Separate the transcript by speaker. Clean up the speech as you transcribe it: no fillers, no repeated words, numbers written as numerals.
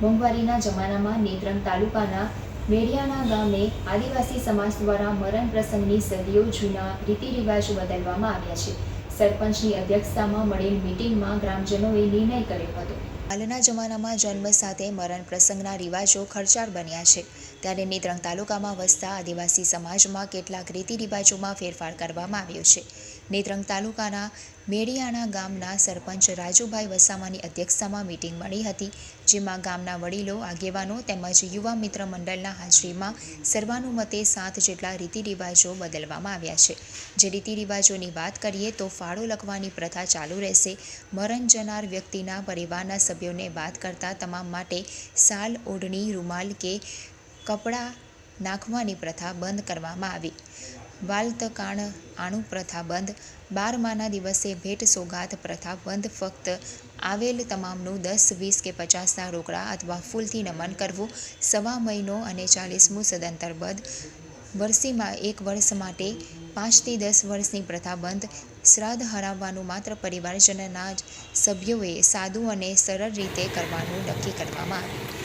Speaker 1: મોંઘવારીના જમાનામાં નેત્રંગ તાલુકાના મેડિયાણા ગામે આદિવાસી સમાજ દ્વારા મરણ પ્રસંગની સદીઓ જૂના રીતિરિવાજો બદલવામાં આવ્યા છે. સરપંચની અધ્યક્ષતામાં મળેલ મીટિંગમાં ગ્રામજનોએ નિર્ણય કર્યો હતો. હાલના જમાનામાં જન્મ સાથે મરણ પ્રસંગના રિવાજો ખર્ચાળ બન્યા છે, ત્યારે નેત્રંગ તાલુકામાં વસતા આદિવાસી સમાજમાં કેટલાક રીતિરિવાજોમાં ફેરફાર કરવામાં આવ્યો છે. નેત્રંગ તાલુકાના મેડિયાણા ગામના સરપંચ રાજુભાઈ વસાવાની અધ્યક્ષતામાં મીટિંગ મળી હતી, જેમાં ગામના વડીલો, આગેવાનો તેમજ યુવા મિત્ર મંડળના હાજરીમાં સર્વાનુમતે 7 જેટલા રીતિરિવાજો બદલવામાં આવ્યા છે. જે રીતિરિવાજોની વાત કરીએ તો ફાળો લખવાની પ્રથા ચાલુ રહેશે. મરણ જનાર વ્યક્તિના પરિવારના સભ્યોને વાત કરતા તમામ માટે શાલ, ઓઢણી, રૂમાલ કે કપડાં નાખવાની પ્રથા બંધ કરવામાં આવી. વાલતકાણ આણું પ્રથા બંધ. 12માના દિવસે ભેટ સોગાત પ્રથા બંધ. ફક્ત આવેલ તમામનું 10, 20 કે 50ના રોકડા અથવા ફૂલથી નમન કરવું. સવા મહિનો અને 40મું સદંતર બંધ. વર્ષીમાં 1 વર્ષ માટે 5 થી 10 વર્ષની પ્રથા બંધ. શ્રાદ્ધ હરાવવાનું માત્ર પરિવારજનના જ સભ્યોએ સાદું અને સરળ રીતે કરવાનું નક્કી કરવામાં આવ્યું.